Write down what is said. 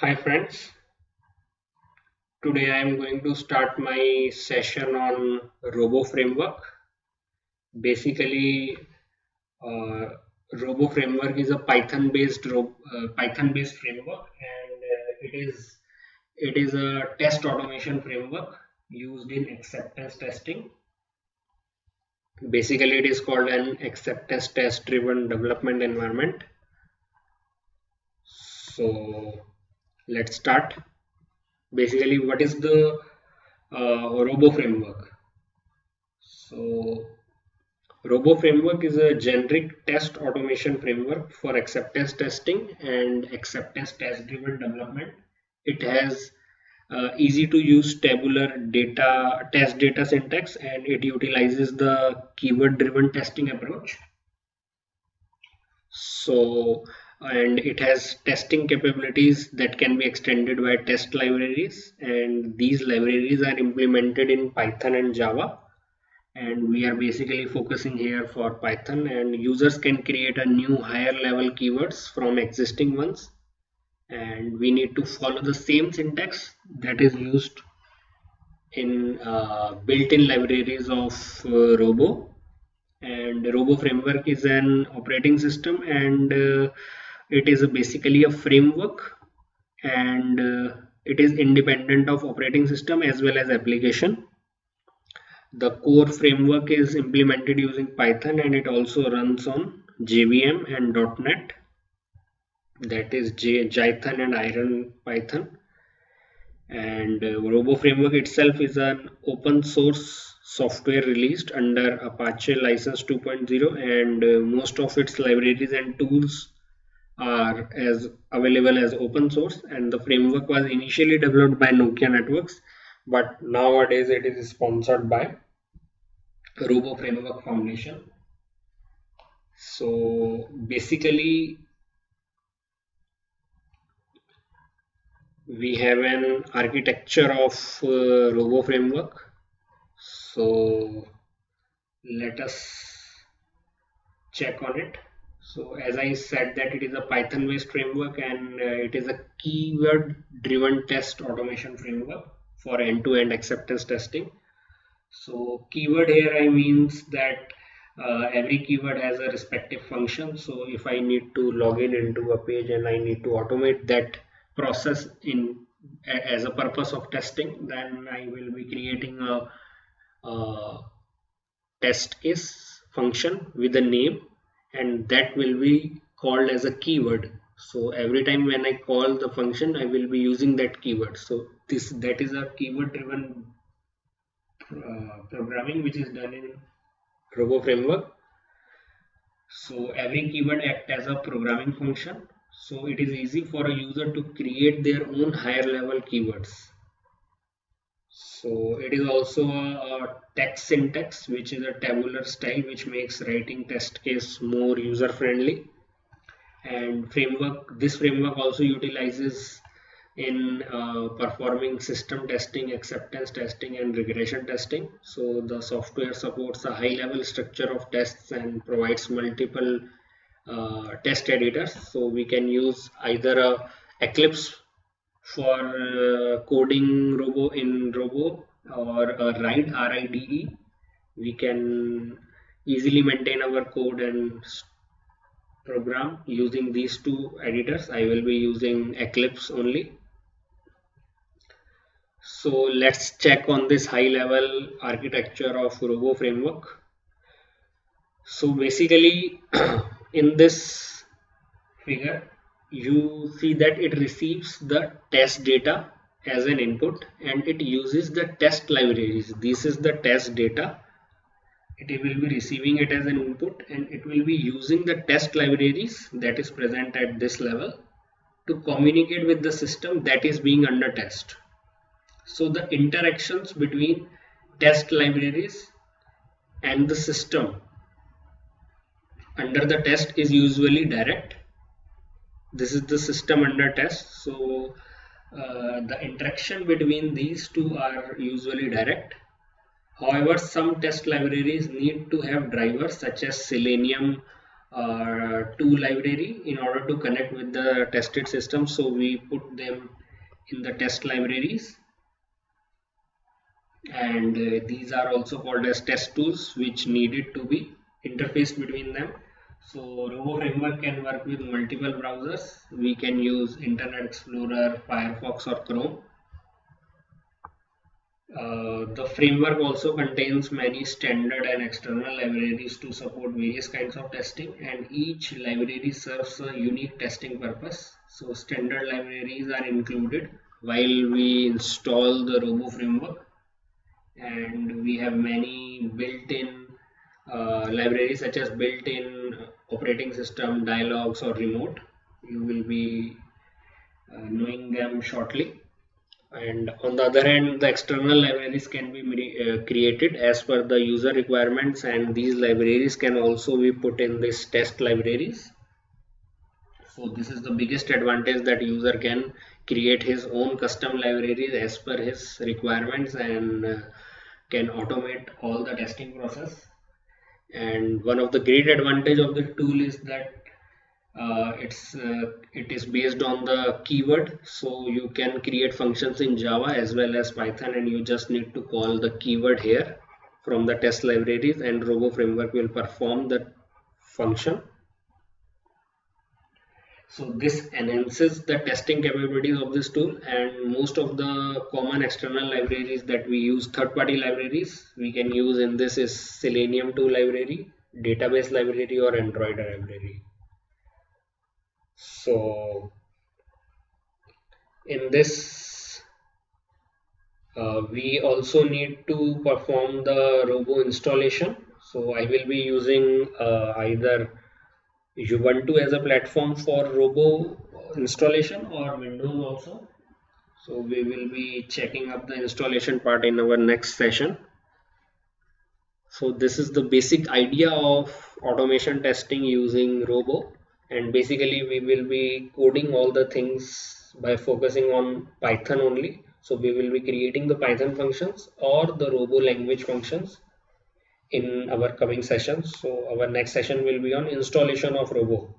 Hi friends, today I am going to start my session on Robo Framework. Basically, uh, Robo Framework is a Python-based framework, and it is a test automation framework used in acceptance testing. Basically, it is called an acceptance test-driven development environment. So let's start. Basically, what is the Robo Framework? So Robo framework is a generic test automation framework for acceptance testing and acceptance test driven development. It has easy to use tabular data test data syntax, and it utilizes the keyword driven testing approach. So, and it has testing capabilities that can be extended by test libraries, and these libraries are implemented in Python and Java, and we are basically focusing here for Python, and users can create a new higher level keywords from existing ones, and we need to follow the same syntax that is used in built-in libraries of Robo. And Robo framework is an operating system, and it is basically a framework, and it is independent of operating system as well as application. The core framework is implemented using Python, and it also runs on JVM and .NET, that is Jython and Iron Python. And Robo framework itself is an open source software released under Apache license 2.0, and most of its libraries and tools are as available as open source. And the framework was initially developed by Nokia Networks, but nowadays it is sponsored by Robo Framework Foundation. So basically, we have an architecture of Robo Framework. So let us check on it. So as I said that it is a Python based framework, and it is a keyword driven test automation framework for end-to-end acceptance testing. So keyword here I means that every keyword has a respective function. So if I need to log in into a page and I need to automate that process in as a purpose of testing, then I will be creating a test case function with a name, and that will be called as a keyword. So every time when I call the function, I will be using that keyword. So that is a keyword driven programming which is done in Robo framework. So every keyword acts as a programming function. So it is easy for a user to create their own higher level keywords. So it is also a text syntax, which is a tabular style, which makes writing test case more user friendly. And this framework also utilizes in performing system testing, acceptance testing, and regression testing. So the software supports a high level structure of tests and provides multiple test editors. So we can use either a Eclipse for coding Robo, or a RIDE, RIDE. We can easily maintain our code and program using these two editors. I will be using Eclipse only. So let's check on this high level architecture of Robo framework. So basically in this figure you see that it receives the test data as an input, and it uses the test libraries. This is the test data. It will be receiving it as an input, and it will be using the test libraries that is present at this level to communicate with the system that is being under test. So the interactions between test libraries and the system under the test is usually direct. This is the system under test. So the interaction between these two are usually direct. However, some test libraries need to have drivers such as Selenium, two library in order to connect with the tested system. So we put them in the test libraries, and these are also called as test tools, which needed to be interfaced between them. So Robo framework can work with multiple browsers. We can use Internet Explorer, Firefox or Chrome. The framework also contains many standard and external libraries to support various kinds of testing, and each library serves a unique testing purpose. So standard libraries are included while we install the Robo framework, and we have many built-in libraries such as built-in operating system, dialogues or remote. You will be knowing them shortly. And on the other hand, the external libraries can be created as per the user requirements, and these libraries can also be put in this test libraries. So this is the biggest advantage, that user can create his own custom libraries as per his requirements, and can automate all the testing process. And one of the great advantage of the tool is that it is based on the keyword, so you can create functions in Java as well as Python, and you just need to call the keyword here from the test libraries, and Robo framework will perform the function. So this enhances the testing capabilities of this tool, and most of the common external libraries that we use, third-party libraries we can use in this, is Selenium 2 library, database library or Android library. So in this we also need to perform the Robo installation. So I will be using either Ubuntu as a platform for Robo installation, or Windows also. So we will be checking up the installation part in our next session. So this is the basic idea of automation testing using Robo, and basically we will be coding all the things by focusing on Python only. So we will be creating the Python functions or the Robo language functions in our coming sessions. So our next session will be on installation of Robo.